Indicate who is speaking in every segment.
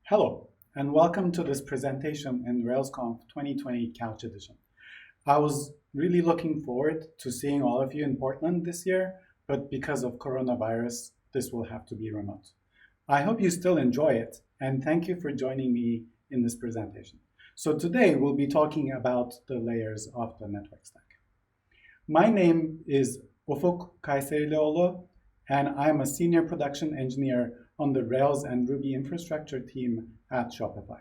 Speaker 1: Hello, and welcome to this presentation in RailsConf 2020 Couch Edition. I was really looking forward to seeing all of you in Portland this year, but because of coronavirus, this will have to be remote. I hope you still enjoy it, and thank you for joining me in this presentation. So today we'll be talking about the layers of the network stack. My name is Ufuk Kayserilioglu, and I'm a senior production engineer on the Rails and Ruby infrastructure team at Shopify.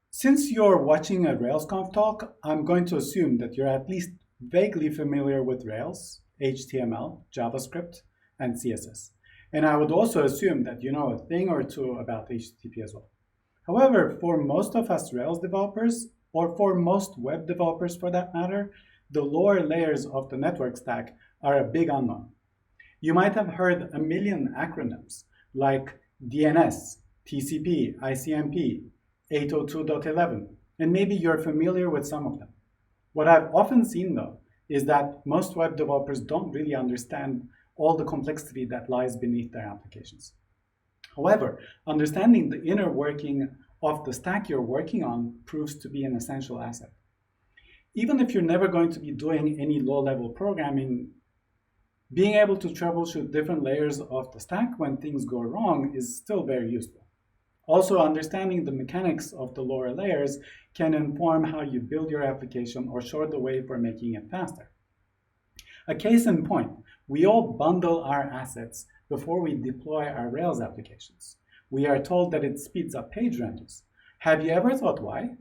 Speaker 1: Since you're watching a RailsConf talk, I'm going to assume that you're at least vaguely familiar with Rails, HTML, JavaScript, and CSS. And I would also assume that you know a thing or two about HTTP as well. However, for most of us Rails developers, or for most web developers for that matter, the lower layers of the network stack are a big unknown. You might have heard a million acronyms like DNS, TCP, ICMP, 802.11, and maybe you're familiar with some of them. What I've often seen though is that most web developers don't really understand all the complexity that lies beneath their applications. However, understanding the inner working of the stack you're working on proves to be an essential asset. Even if you're never going to be doing any low-level programming, being able to troubleshoot different layers of the stack when things go wrong is still very useful. Also, understanding the mechanics of the lower layers can inform how you build your application or show the way for making it faster. A case in point, we all bundle our assets before we deploy our Rails applications. We are told that it speeds up page renders. Have you ever thought why?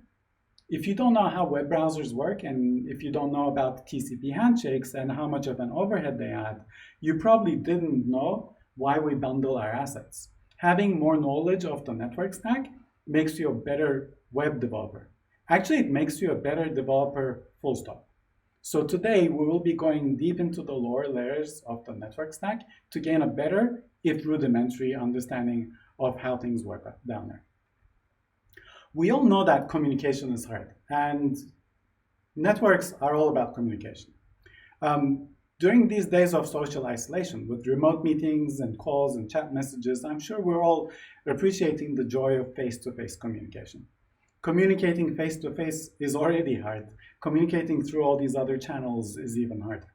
Speaker 1: If you don't know how web browsers work, and if you don't know about TCP handshakes and how much of an overhead they add, you probably didn't know why we bundle our assets. Having more knowledge of the network stack makes you a better web developer. Actually, it makes you a better developer, full stop. So today, we will be going deep into the lower layers of the network stack to gain a better, if rudimentary, understanding of how things work down there. We all know that communication is hard, and networks are all about communication. During these days of social isolation, with remote meetings and calls and chat messages, I'm sure we're all appreciating the joy of face-to-face communication. Communicating face-to-face is already hard. Communicating through all these other channels is even harder.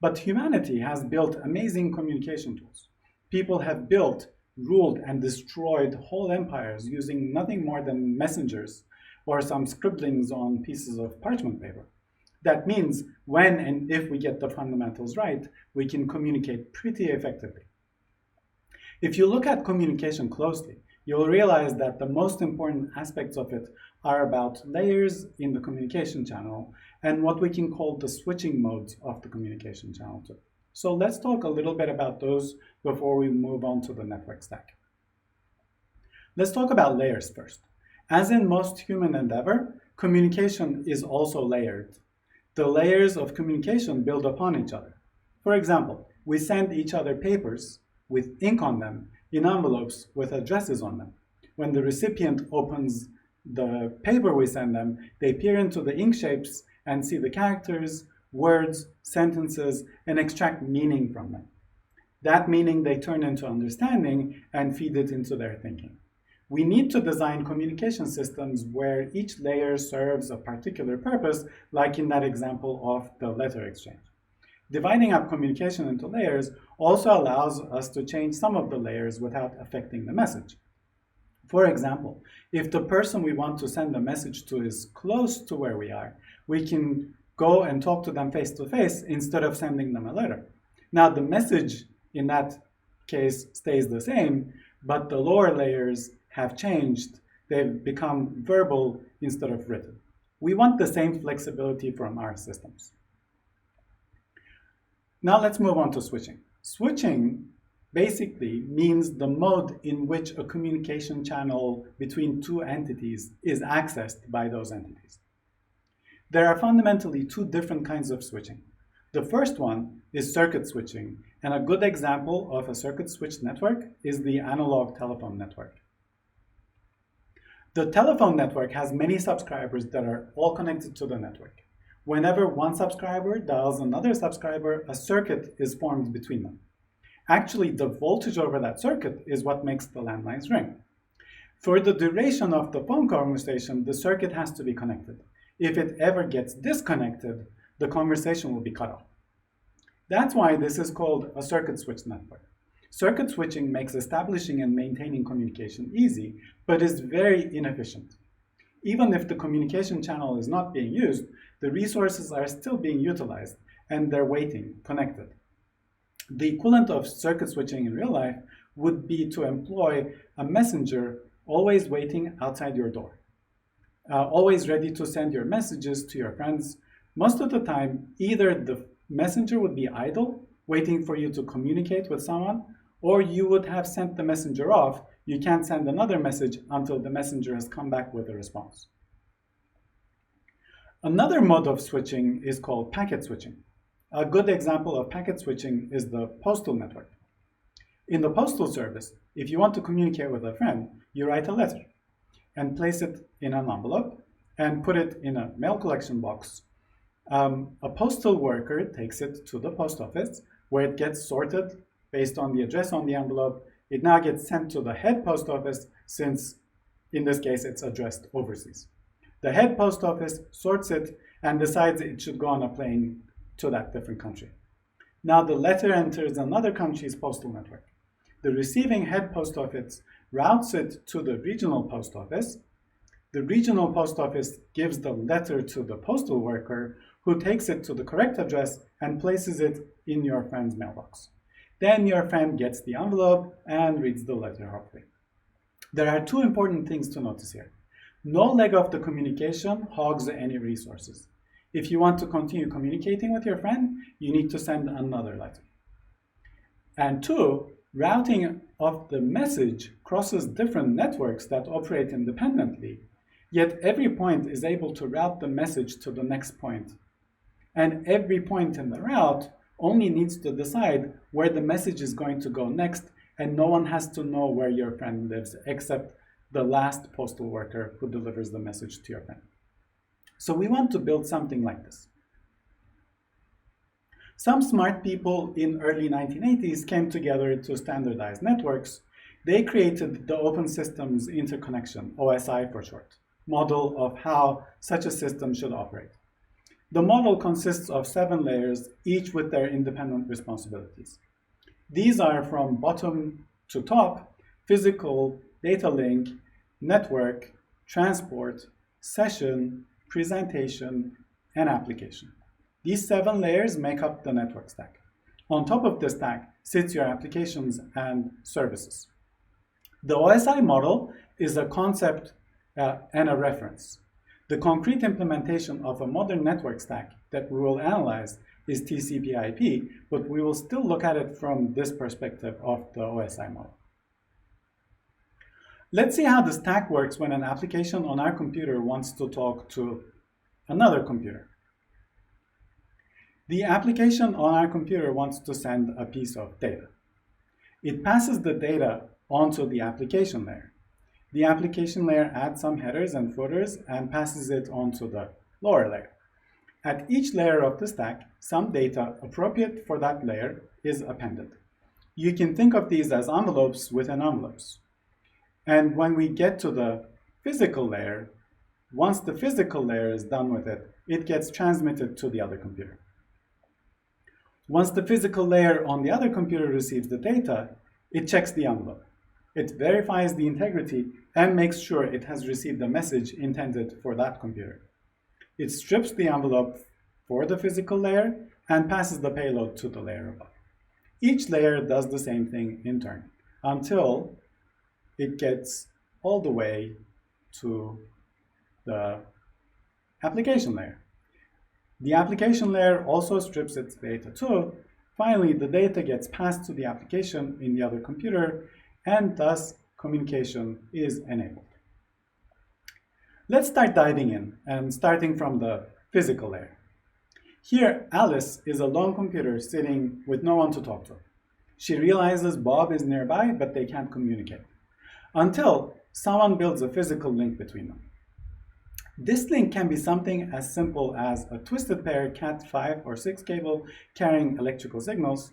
Speaker 1: But humanity has built amazing communication tools. People have built, ruled, and destroyed whole empires using nothing more than messengers or some scribblings on pieces of parchment paper. That means when and if we get the fundamentals right, we can communicate pretty effectively. If you look at communication closely, you'll realize that the most important aspects of it are about layers in the communication channel and what we can call the switching modes of the communication channel too. So let's talk a little bit about those before we move on to the network stack. Let's talk about layers first. As in most human endeavor, communication is also layered. The layers of communication build upon each other. For example, we send each other papers with ink on them in envelopes with addresses on them. When the recipient opens the paper we send them, they peer into the ink shapes and see the characters, words, sentences, and extract meaning from them. That meaning they turn into understanding and feed it into their thinking. We need to design communication systems where each layer serves a particular purpose, like in that example of the letter exchange. Dividing up communication into layers also allows us to change some of the layers without affecting the message. For example, if the person we want to send a message to is close to where we are, we can go and talk to them face-to-face instead of sending them a letter. Now, the message in that case stays the same, but the lower layers have changed. They've become verbal instead of written. We want the same flexibility from our systems. Now let's move on to switching. Switching basically means the mode in which a communication channel between two entities is accessed by those entities. There are fundamentally two different kinds of switching. The first one is circuit switching, and a good example of a circuit switched network is the analog telephone network. The telephone network has many subscribers that are all connected to the network. Whenever one subscriber dials another subscriber, a circuit is formed between them. Actually, the voltage over that circuit is what makes the landlines ring. For the duration of the phone conversation, the circuit has to be connected. If it ever gets disconnected, the conversation will be cut off. That's why this is called a circuit switch network. Circuit switching makes establishing and maintaining communication easy, but is very inefficient. Even if the communication channel is not being used, the resources are still being utilized and they're waiting, connected. The equivalent of circuit switching in real life would be to employ a messenger always waiting outside your door, always ready to send your messages to your friends. Most of the time, either the messenger would be idle, waiting for you to communicate with someone, or you would have sent the messenger off. You can't send another message until the messenger has come back with a response. Another mode of switching is called packet switching. A good example of packet switching is the postal network. In the postal service, if you want to communicate with a friend, you write a letter and place it in an envelope and put it in a mail collection box. A postal worker takes it to the post office where it gets sorted based on the address on the envelope. It now gets sent to the head post office since, in this case, it's addressed overseas. The head post office sorts it and decides it should go on a plane to that different country. Now the letter enters another country's postal network. The receiving head post office routes it to the regional post office. The regional post office gives the letter to the postal worker, who takes it to the correct address and places it in your friend's mailbox. Then your friend gets the envelope and reads the letter hopefully. There are two important things to notice here. No leg of the communication hogs any resources. If you want to continue communicating with your friend, you need to send another letter. And two, routing of the message crosses different networks that operate independently, yet every point is able to route the message to the next point. And every point in the route only needs to decide where the message is going to go next, and no one has to know where your friend lives except the last postal worker who delivers the message to your friend. So we want to build something like this. Some smart people in early 1980s came together to standardize networks. They created the Open Systems Interconnection, OSI for short, model of how such a system should operate. The model consists of 7 layers, each with their independent responsibilities. These are from bottom to top: physical, data link, network, transport, session, presentation, and application. These 7 layers make up the network stack. On top of the stack sits your applications and services. The OSI model is a concept and a reference. The concrete implementation of a modern network stack that we will analyze is TCP/IP, but we will still look at it from this perspective of the OSI model. Let's see how the stack works when an application on our computer wants to talk to another computer. The application on our computer wants to send a piece of data. It passes the data onto the application layer. The application layer adds some headers and footers and passes it onto the lower layer. At each layer of the stack, some data appropriate for that layer is appended. You can think of these as envelopes within envelopes. And when we get to the physical layer, once the physical layer is done with it, it gets transmitted to the other computer. Once the physical layer on the other computer receives the data, it checks the envelope. It verifies the integrity and makes sure it has received the message intended for that computer. It strips the envelope for the physical layer and passes the payload to the layer above. Each layer does the same thing in turn until it gets all the way to the application layer. The application layer also strips its data too. Finally, the data gets passed to the application in the other computer, and thus communication is enabled. Let's start diving in and starting from the physical layer. Here, Alice is a lone computer sitting with no one to talk to. She realizes Bob is nearby, but they can't communicate until someone builds a physical link between them. This link can be something as simple as a twisted pair Cat5 or 6 cable carrying electrical signals.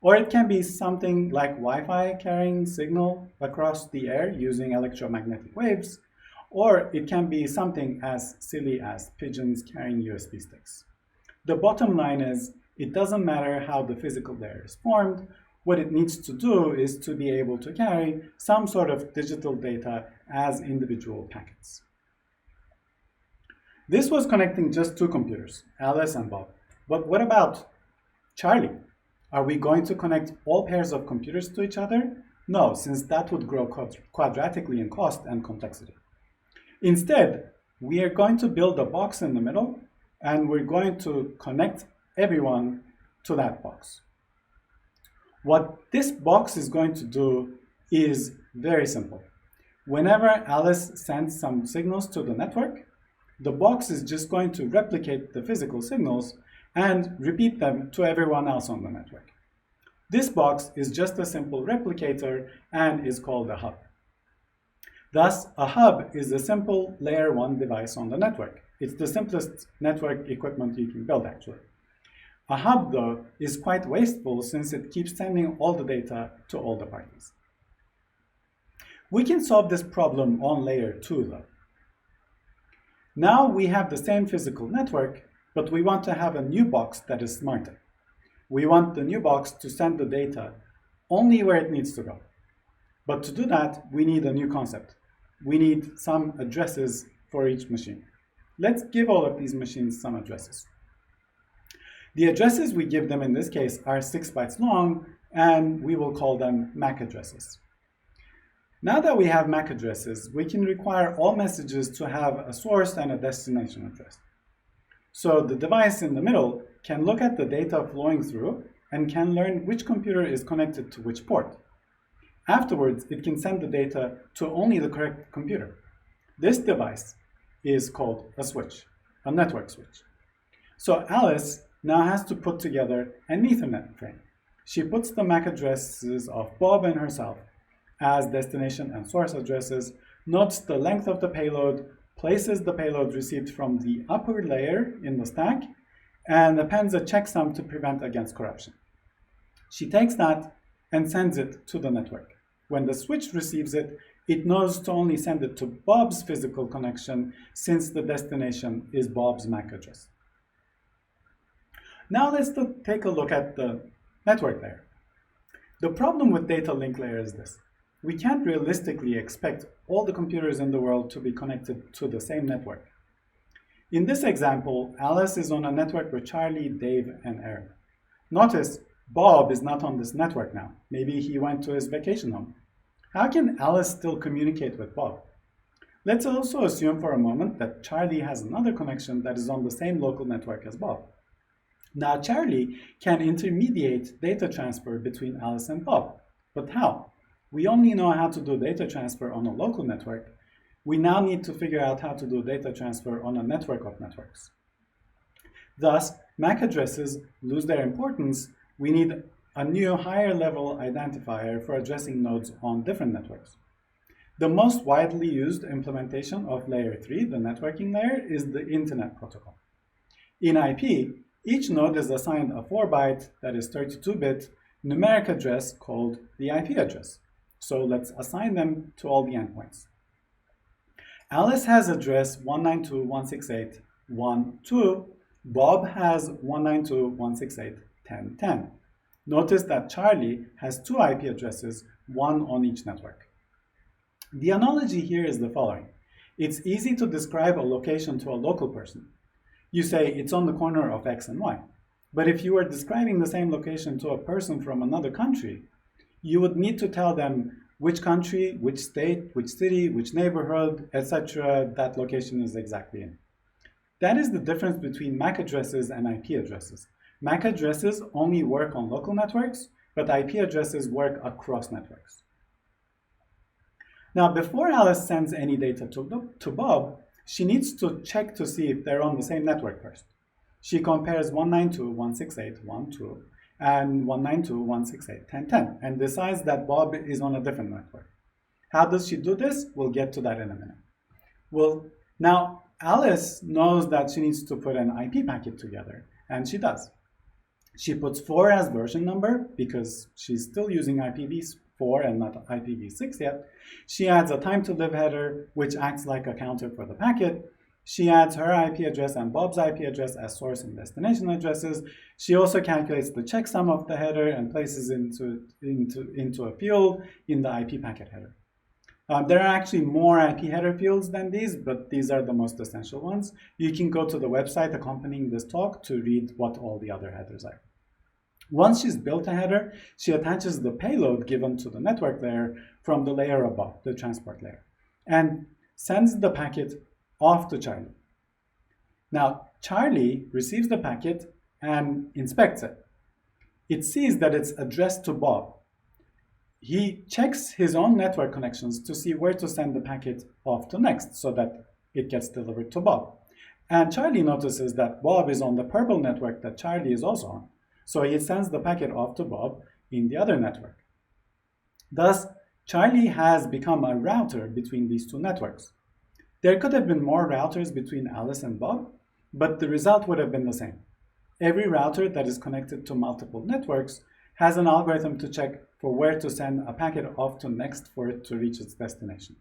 Speaker 1: Or it can be something like Wi-Fi carrying signal across the air using electromagnetic waves, or it can be something as silly as pigeons carrying USB sticks. The bottom line is, it doesn't matter how the physical layer is formed. What it needs to do is to be able to carry some sort of digital data as individual packets. This was connecting just two computers, Alice and Bob. But what about Charlie? Are we going to connect all pairs of computers to each other? No, since that would grow quadratically in cost and complexity. Instead, we are going to build a box in the middle, and we're going to connect everyone to that box. What this box is going to do is very simple. Whenever Alice sends some signals to the network, the box is just going to replicate the physical signals and repeat them to everyone else on the network. This box is just a simple replicator and is called a hub. Thus, a hub is a simple layer 1 device on the network. It's the simplest network equipment you can build, actually. A hub, though, is quite wasteful since it keeps sending all the data to all the parties. We can solve this problem on layer 2, though. Now we have the same physical network, but we want to have a new box that is smarter. We want the new box to send the data only where it needs to go. But to do that, we need a new concept. We need some addresses for each machine. Let's give all of these machines some addresses. The addresses we give them in this case are 6 bytes long, and we will call them MAC addresses. Now that we have MAC addresses, we can require all messages to have a source and a destination address. So the device in the middle can look at the data flowing through and can learn which computer is connected to which port. Afterwards, it can send the data to only the correct computer. This device is called a switch, a network switch. So Alice now has to put together an Ethernet frame. She puts the MAC addresses of Bob and herself as destination and source addresses, notes the length of the payload, places the payload received from the upper layer in the stack, and appends a checksum to prevent against corruption. She takes that and sends it to the network. When the switch receives it, it knows to only send it to Bob's physical connection since the destination is Bob's MAC address. Now let's take a look at the network layer. The problem with data link layer is this. We can't realistically expect all the computers in the world to be connected to the same network. In this example, Alice is on a network with Charlie, Dave, and Aaron. Notice Bob is not on this network now. Maybe he went to his vacation home. How can Alice still communicate with Bob? Let's also assume for a moment that Charlie has another connection that is on the same local network as Bob. Now Charlie can intermediate data transfer between Alice and Bob. But how? We only know how to do data transfer on a local network. We now need to figure out how to do data transfer on a network of networks. Thus, MAC addresses lose their importance. We need a new higher level identifier for addressing nodes on different networks. The most widely used implementation of layer 3, the networking layer, is the Internet protocol. In IP, each node is assigned a 4-byte, that is 32-bit, numeric address called the IP address. So let's assign them to all the endpoints. Alice has address 192.168.1.2. Bob has 192.168.10.10. Notice that Charlie has 2 IP addresses, one on each network. The analogy here is the following. It's easy to describe a location to a local person. You say it's on the corner of X and Y. But if you were describing the same location to a person from another country, you would need to tell them which country, which state, which city, which neighborhood, etc. that location is exactly in. That is the difference between MAC addresses and IP addresses. MAC addresses only work on local networks, but IP addresses work across networks. Now, before Alice sends any data to Bob, she needs to check to see if they're on the same network first. She compares 192.168.1.2 and 192.168.10.10 and decides that Bob is on a different network. How does she do this? We'll get to that in a minute. Well, now Alice knows that she needs to put an IP packet together, and she does. She puts 4 as version number because she's still using IPv4 and not IPv6 yet. She adds a time to live header, which acts like a counter for the packet. She adds her IP address and Bob's IP address as source and destination addresses. She also calculates the checksum of the header and places into a field in the IP packet header. There are actually more IP header fields than these, but these are the most essential ones. You can go to the website accompanying this talk to read what all the other headers are. Once she's built a header, she attaches the payload given to the network layer from the layer above, the transport layer, and sends the packet off to Charlie. Now, Charlie receives the packet and inspects it. It sees that it's addressed to Bob. He checks his own network connections to see where to send the packet off to next so that it gets delivered to Bob. And Charlie notices that Bob is on the purple network that Charlie is also on. So he sends the packet off to Bob in the other network. Thus, Charlie has become a router between these two networks. There could have been more routers between Alice and Bob, but the result would have been the same. Every router that is connected to multiple networks has an algorithm to check for where to send a packet off to next for it to reach its destination.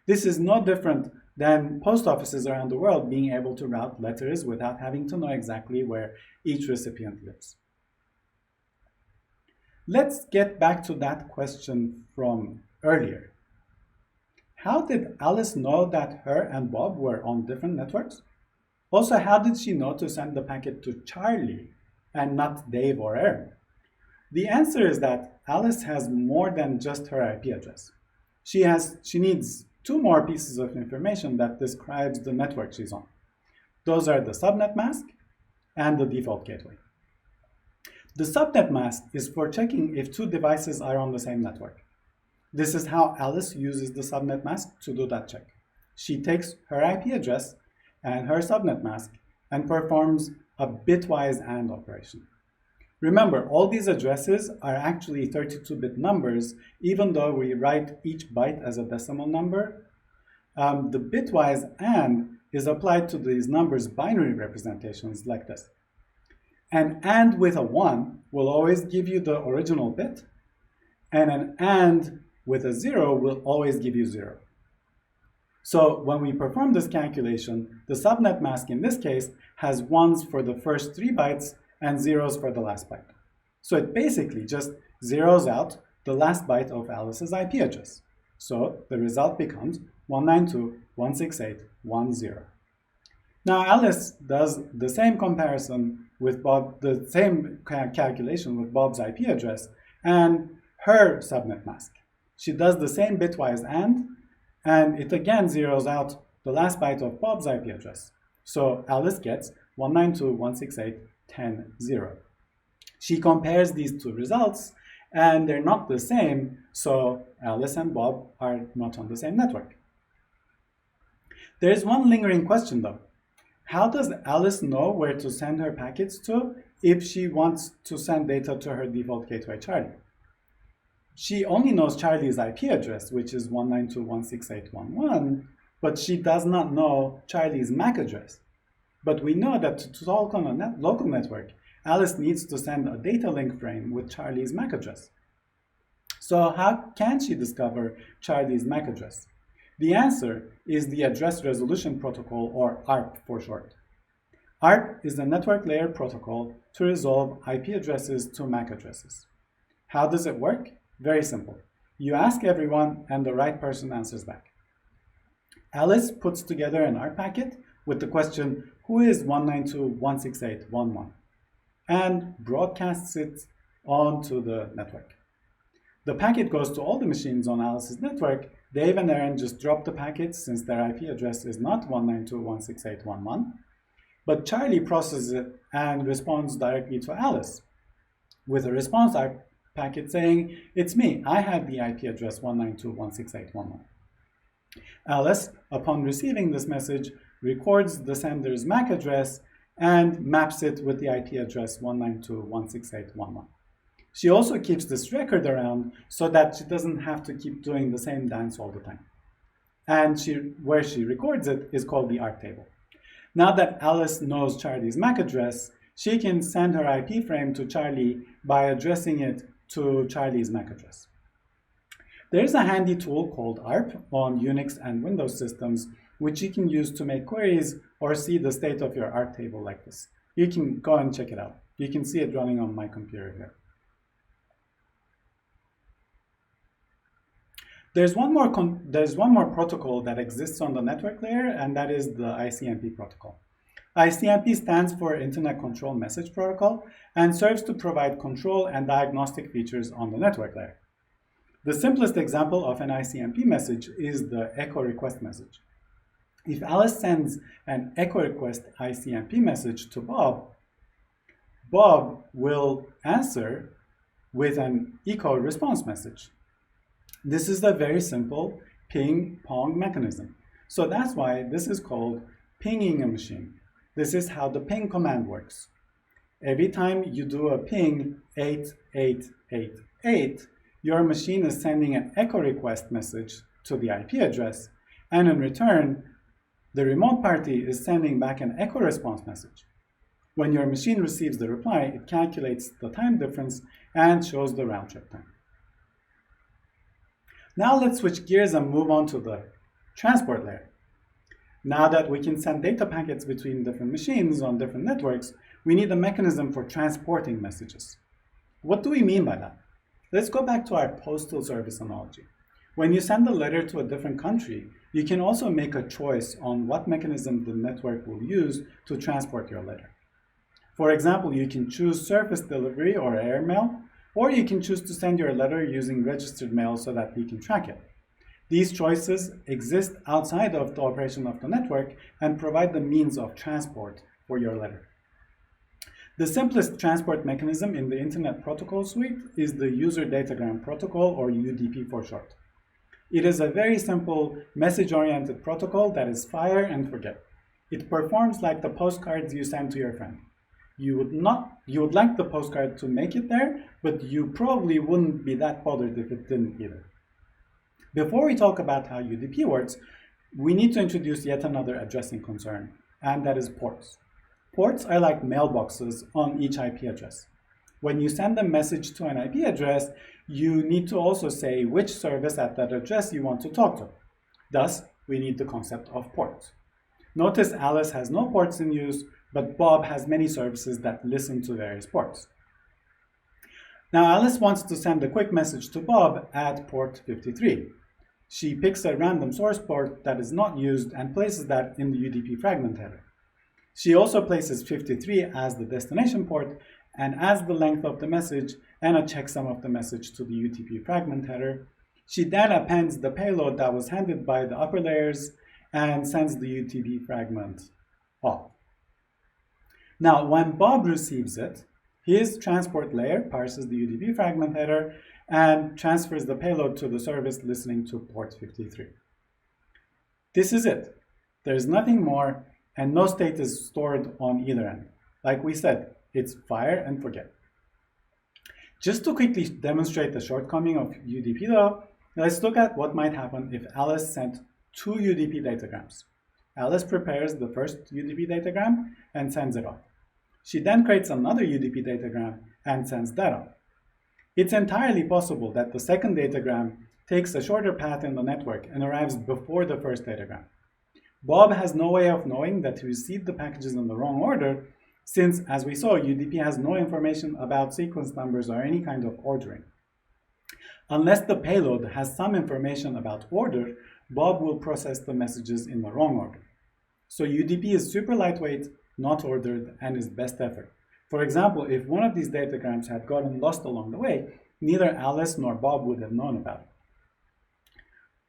Speaker 1: This is no different than post offices around the world being able to route letters without having to know exactly where each recipient lives. Let's get back to that question from earlier. How did Alice know that her and Bob were on different networks? Also, how did she know to send the packet to Charlie and not Dave or Aaron? The answer is that Alice has more than just her IP address. She needs 2 more pieces of information that describes the network she's on. Those are the subnet mask and the default gateway. The subnet mask is for checking if 2 devices are on the same network. This is how Alice uses the subnet mask to do that check. She takes her IP address and her subnet mask and performs a bitwise AND operation. Remember, all these addresses are actually 32-bit numbers, even though we write each byte as a decimal number. The bitwise AND is applied to these numbers' binary representations like this. An AND with a 1 will always give you the original bit, and an AND with a 0 will always give you 0. So when we perform this calculation, the subnet mask in this case has 1s for the first 3 bytes and 0s for the last byte. So it basically just zeroes out the last byte of Alice's IP address. So the result becomes 192.168.1.0. Now Alice does the same comparison with Bob, the same calculation with Bob's IP address and her subnet mask. She does the same bitwise and it again zeroes out the last byte of Bob's IP address. So Alice gets 192.168.10.0. She compares these 2 results and they're not the same, so Alice and Bob are not on the same network. There is one lingering question though. How does Alice know where to send her packets to if she wants to send data to her default gateway Charlie? She only knows Charlie's IP address, which is 192.168.1.1, but she does not know Charlie's MAC address. But we know that to talk on a local network, Alice needs to send a data link frame with Charlie's MAC address. So how can she discover Charlie's MAC address? The answer is the Address Resolution Protocol, or ARP for short. ARP is a network layer protocol to resolve IP addresses to MAC addresses. How does it work? Very simple. You ask everyone and the right person answers back. Alice puts together an ARP packet with the question, who is 192.168.1.1? and broadcasts it onto the network. The packet goes to all the machines on Alice's network. Dave and Aaron just drop the packet since their IP address is not 192.168.1.1. But Charlie processes it and responds directly to Alice with a response ARP packet saying, it's me, I have the IP address 192.168.1.1. Alice, upon receiving this message, records the sender's MAC address and maps it with the IP address 192.168.1.1. She also keeps this record around so that she doesn't have to keep doing the same dance all the time. And where she records it is called the ARP table. Now that Alice knows Charlie's MAC address, she can send her IP frame to Charlie by addressing it to Charlie's MAC address. There's a handy tool called ARP on Unix and Windows systems, which you can use to make queries or see the state of your ARP table like this. You can go and check it out. You can see it running on my computer here. There's one more protocol that exists on the network layer, and that is the ICMP protocol. ICMP stands for Internet Control Message Protocol and serves to provide control and diagnostic features on the network layer. The simplest example of an ICMP message is the echo request message. If Alice sends an echo request ICMP message to Bob, Bob will answer with an echo response message. This is a very simple ping-pong mechanism. So that's why this is called pinging a machine. This is how the ping command works. Every time you do a ping 8888, your machine is sending an echo request message to the IP address, and in return, the remote party is sending back an echo response message. When your machine receives the reply, it calculates the time difference and shows the round trip time. Now let's switch gears and move on to the transport layer. Now that we can send data packets between different machines on different networks, we need a mechanism for transporting messages. What do we mean by that? Let's go back to our postal service analogy. When you send a letter to a different country, you can also make a choice on what mechanism the network will use to transport your letter. For example, you can choose surface delivery or air mail, or you can choose to send your letter using registered mail so that we can track it. These choices exist outside of the operation of the network and provide the means of transport for your letter. The simplest transport mechanism in the Internet Protocol suite is the User Datagram Protocol, or UDP for short. It is a very simple message-oriented protocol that is fire and forget. It performs like the postcards you send to your friend. You would like the postcard to make it there, but you probably wouldn't be that bothered if it didn't either. Before we talk about how UDP works, we need to introduce yet another addressing concern, and that is ports. Ports are like mailboxes on each IP address. When you send a message to an IP address, you need to also say which service at that address you want to talk to. Thus, we need the concept of ports. Notice Alice has no ports in use, but Bob has many services that listen to various ports. Now Alice wants to send a quick message to Bob at port 53. She picks a random source port that is not used and places that in the UDP fragment header. She also places 53 as the destination port and adds the length of the message and a checksum of the message to the UDP fragment header. She then appends the payload that was handed by the upper layers and sends the UDP fragment off. Now, when Bob receives it, his transport layer parses the UDP fragment header and transfers the payload to the service listening to port 53. This is it. There's nothing more, and no state is stored on either end. Like we said, it's fire and forget. Just to quickly demonstrate the shortcoming of UDP though, let's look at what might happen if Alice sent two UDP datagrams. Alice prepares the first UDP datagram and sends it off. She then creates another UDP datagram and sends that off. It's entirely possible that the second datagram takes a shorter path in the network and arrives before the first datagram. Bob has no way of knowing that he received the packages in the wrong order, since, as we saw, UDP has no information about sequence numbers or any kind of ordering. Unless the payload has some information about order, Bob will process the messages in the wrong order. So UDP is super lightweight, not ordered, and is best effort. For example, if one of these datagrams had gotten lost along the way, neither Alice nor Bob would have known about it.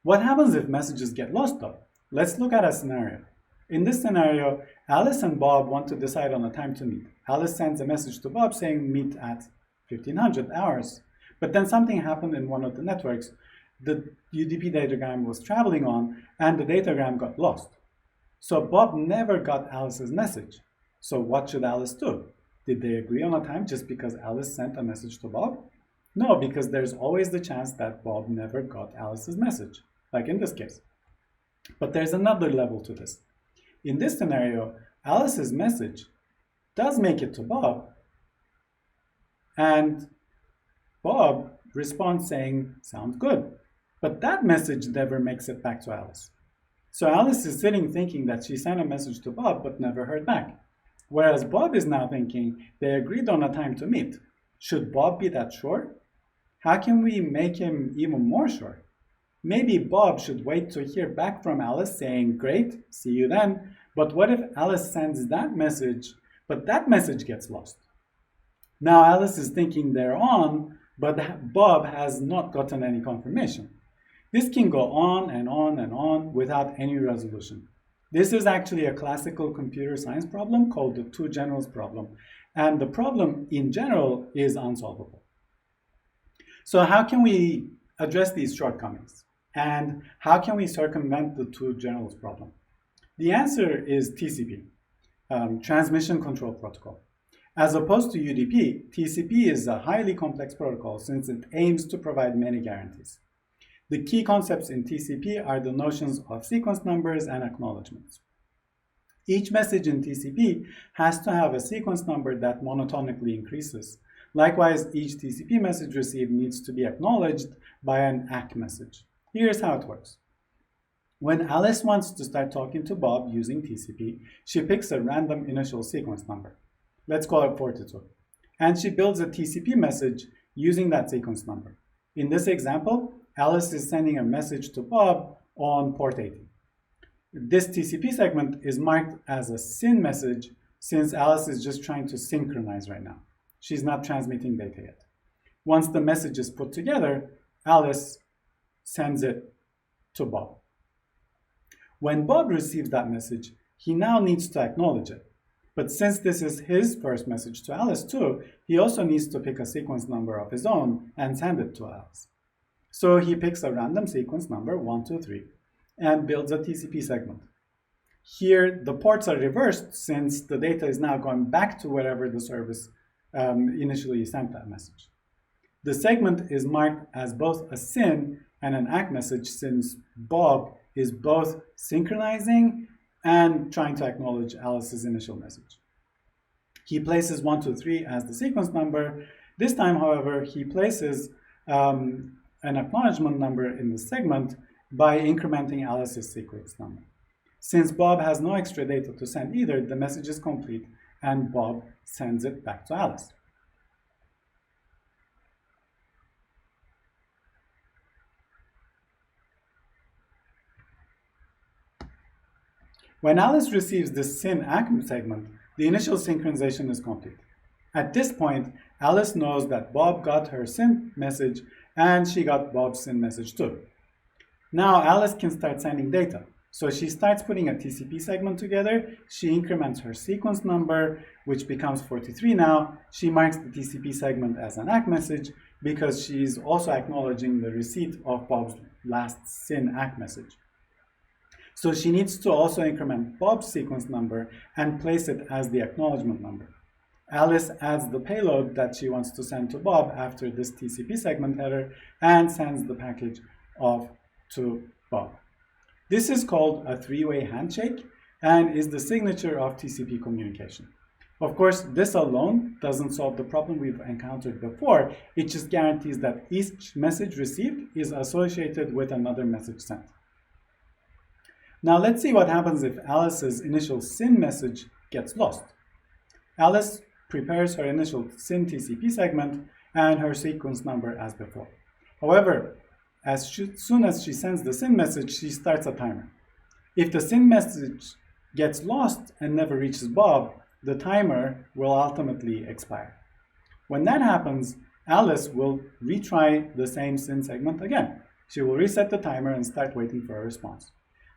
Speaker 1: What happens if messages get lost though? Let's look at a scenario. In this scenario, Alice and Bob want to decide on a time to meet. Alice sends a message to Bob saying meet at 1500 hours. But then something happened in one of the networks the UDP datagram was traveling on, and the datagram got lost. So Bob never got Alice's message. So what should Alice do? Did they agree on a time just because Alice sent a message to Bob? No, because there's always the chance that Bob never got Alice's message, like in this case. But there's another level to this. In this scenario, Alice's message does make it to Bob, and Bob responds saying, sounds good. But that message never makes it back to Alice. So Alice is sitting thinking that she sent a message to Bob but never heard back. Whereas Bob is now thinking they agreed on a time to meet. Should Bob be that sure? How can we make him even more sure? Maybe Bob should wait to hear back from Alice saying, great, see you then. But what if Alice sends that message, but that message gets lost? Now Alice is thinking they're on, but Bob has not gotten any confirmation. This can go on and on and on without any resolution. This is actually a classical computer science problem called the two generals problem, and the problem in general is unsolvable. So how can we address these shortcomings? And how can we circumvent the two generals problem? The answer is TCP, Transmission Control Protocol. As opposed to UDP, TCP is a highly complex protocol since it aims to provide many guarantees. The key concepts in TCP are the notions of sequence numbers and acknowledgements. Each message in TCP has to have a sequence number that monotonically increases. Likewise, each TCP message received needs to be acknowledged by an ACK message. Here's how it works. When Alice wants to start talking to Bob using TCP, she picks a random initial sequence number. Let's call it 42. And she builds a TCP message using that sequence number. In this example, Alice is sending a message to Bob on port 80. This TCP segment is marked as a SYN message since Alice is just trying to synchronize right now. She's not transmitting data yet. Once the message is put together, Alice sends it to Bob. When Bob receives that message, he now needs to acknowledge it. But since this is his first message to Alice too, he also needs to pick a sequence number of his own and send it to Alice. So he picks a random sequence number, 1, 2, 3, and builds a TCP segment. Here, the ports are reversed since the data is now going back to wherever the service initially sent that message. The segment is marked as both a SYN and an ACK message since Bob is both synchronizing and trying to acknowledge Alice's initial message. He places 1, 2, 3 as the sequence number. This time, however, he places an acknowledgement number in the segment by incrementing Alice's sequence number. Since Bob has no extra data to send either, the message is complete and Bob sends it back to Alice. When Alice receives the SYN-ACK segment, the initial synchronization is complete. At this point, Alice knows that Bob got her SYN message and she got Bob's SYN message too. Now Alice can start sending data. So she starts putting a TCP segment together, she increments her sequence number, which becomes 43 now. She marks the TCP segment as an ACK message because she's also acknowledging the receipt of Bob's last SYN-ACK message. So she needs to also increment Bob's sequence number and place it as the acknowledgement number. Alice adds the payload that she wants to send to Bob after this TCP segment header and sends the package off to Bob. This is called a three-way handshake and is the signature of TCP communication. Of course, this alone doesn't solve the problem we've encountered before. It just guarantees that each message received is associated with another message sent. Now let's see what happens if Alice's initial SYN message gets lost. Alice prepares her initial SYN TCP segment and her sequence number as before. However, as soon as she sends the SYN message, she starts a timer. If the SYN message gets lost and never reaches Bob, the timer will ultimately expire. When that happens, Alice will retry the same SYN segment again. She will reset the timer and start waiting for a response.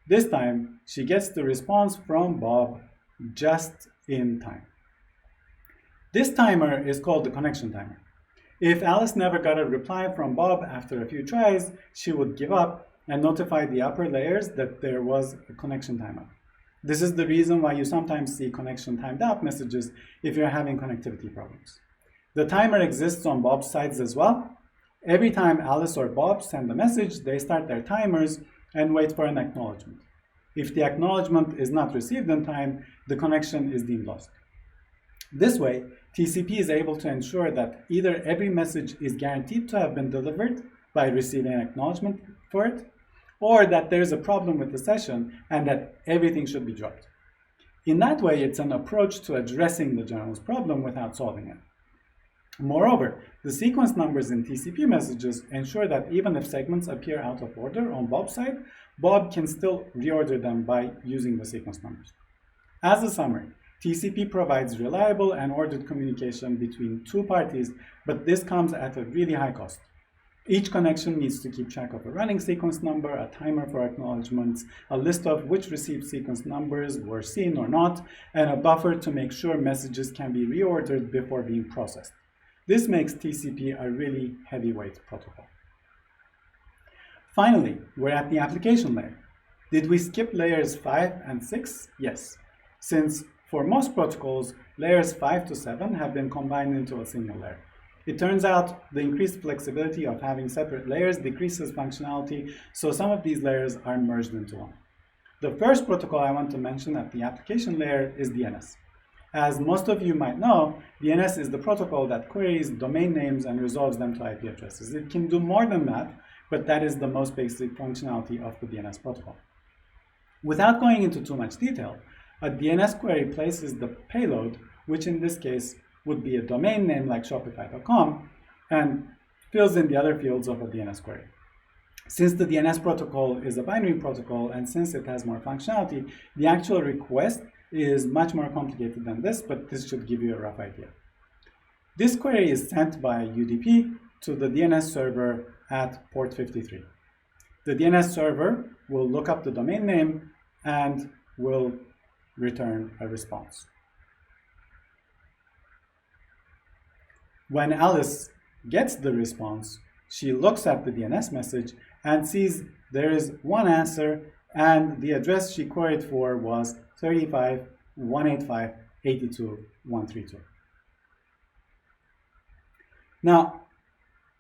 Speaker 1: This time, she gets the response from Bob just in time. This timer is called the connection timer. If Alice never got a reply from Bob after a few tries, she would give up and notify the upper layers that there was a connection timeout. This is the reason why you sometimes see connection timed out messages if you're having connectivity problems. The timer exists on Bob's sides as well. Every time Alice or Bob send a message, they start their timers and wait for an acknowledgement. If the acknowledgement is not received in time, the connection is deemed lost. This way, TCP is able to ensure that either every message is guaranteed to have been delivered by receiving an acknowledgement for it, or that there is a problem with the session and that everything should be dropped. In that way, it's an approach to addressing the journal's problem without solving it. Moreover, the sequence numbers in TCP messages ensure that even if segments appear out of order on Bob's side, Bob can still reorder them by using the sequence numbers. As a summary, TCP provides reliable and ordered communication between two parties, but this comes at a really high cost. Each connection needs to keep track of a running sequence number, a timer for acknowledgements, a list of which received sequence numbers were seen or not, and a buffer to make sure messages can be reordered before being processed. This makes TCP a really heavyweight protocol. Finally, we're at the application layer. Did we skip layers 5 and 6? Yes, since for most protocols, layers 5 to 7 have been combined into a single layer. It turns out the increased flexibility of having separate layers decreases functionality, so some of these layers are merged into one. The first protocol I want to mention at the application layer is DNS. As most of you might know, DNS is the protocol that queries domain names and resolves them to IP addresses. It can do more than that, but that is the most basic functionality of the DNS protocol. Without going into too much detail, a DNS query places the payload, which in this case would be a domain name like Shopify.com, and fills in the other fields of a DNS query. Since the DNS protocol is a binary protocol and since it has more functionality, the actual request is much more complicated than this, but this should give you a rough idea. This query is sent by UDP to the DNS server at port 53. The DNS server will look up the domain name and will return a response. When Alice gets the response, she looks at the DNS message and sees there is one answer and the address she queried for was 35.185.82.132. Now,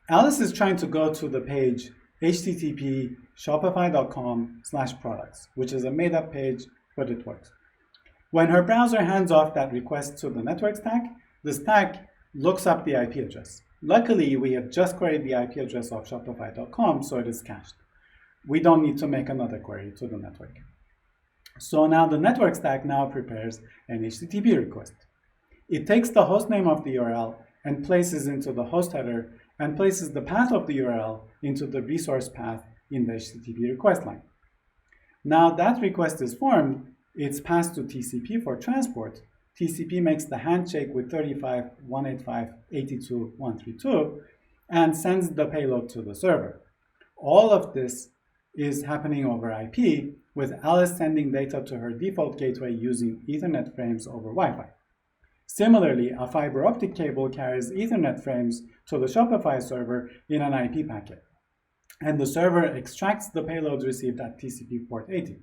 Speaker 1: Alice is trying to go to the page http shopify.com/products, which is a made-up page, but it works. When her browser hands off that request to the network stack, the stack looks up the IP address. Luckily, we have just queried the IP address of shopify.com, so it is cached. We don't need to make another query to the network. So now the network stack now prepares an HTTP request. It takes the hostname of the URL and places into the host header and places the path of the URL into the resource path in the HTTP request line. Now that request is formed, it's passed to TCP for transport. TCP makes the handshake with 35.185.82.132 and sends the payload to the server. All of this is happening over IP, with Alice sending data to her default gateway using Ethernet frames over Wi-Fi. Similarly, a fiber optic cable carries Ethernet frames to the Shopify server in an IP packet, and the server extracts the payloads received at TCP port 80,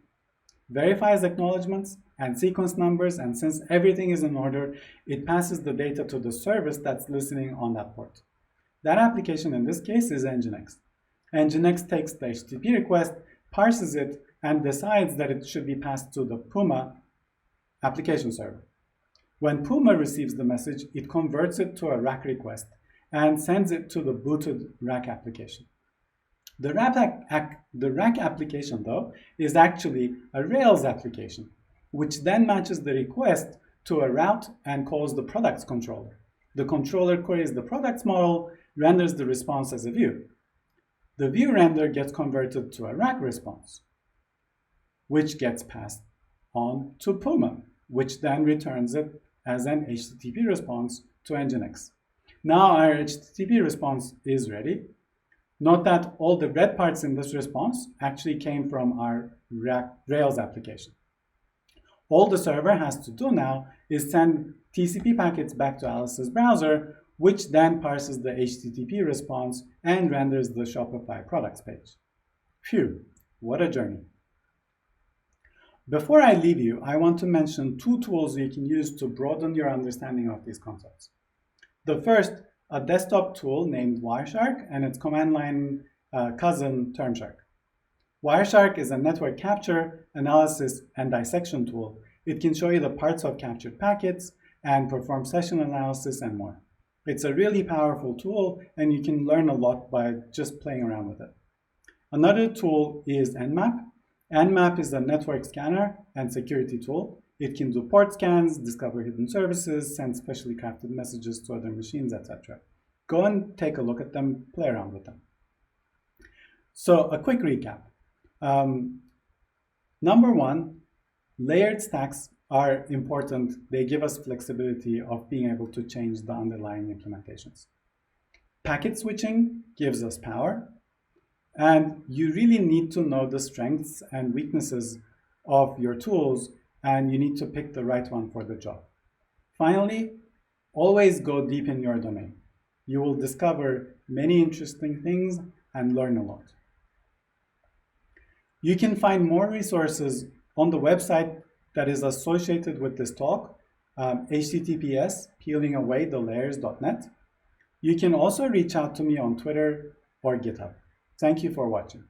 Speaker 1: verifies acknowledgements and sequence numbers, and since everything is in order, it passes the data to the service that's listening on that port. That application in this case is Nginx. Nginx takes the HTTP request, parses it, and decides that it should be passed to the Puma application server. When Puma receives the message, it converts it to a rack request and sends it to the booted rack application. The rack application, though, is actually a Rails application, which then matches the request to a route and calls the products controller. The controller queries the products model, renders the response as a view. The view render gets converted to a rack response, which gets passed on to Puma, which then returns it as an HTTP response to Nginx. Now our HTTP response is ready. Note that all the red parts in this response actually came from our Rails application. All the server has to do now is send TCP packets back to Alice's browser, which then parses the HTTP response and renders the Shopify products page. Phew, what a journey. Before I leave you, I want to mention two tools you can use to broaden your understanding of these concepts. The first, a desktop tool named Wireshark and its command line cousin Termshark. Wireshark is a network capture, analysis, and dissection tool. It can show you the parts of captured packets, and perform session analysis and more. It's a really powerful tool, and you can learn a lot by just playing around with it. Another tool is Nmap. Nmap is a network scanner and security tool. It can do port scans, discover hidden services, send specially crafted messages to other machines, etc. Go and take a look at them, play around with them. So a quick recap. Number one, layered stacks are important. They give us flexibility of being able to change the underlying implementations. Packet switching gives us power, and you really need to know the strengths and weaknesses of your tools, and you need to pick the right one for the job. Finally, always go deep in your domain. You will discover many interesting things and learn a lot. You can find more resources on the website that is associated with this talk, https://peelingawaythelayers.net. You can also reach out to me on Twitter or GitHub. Thank you for watching.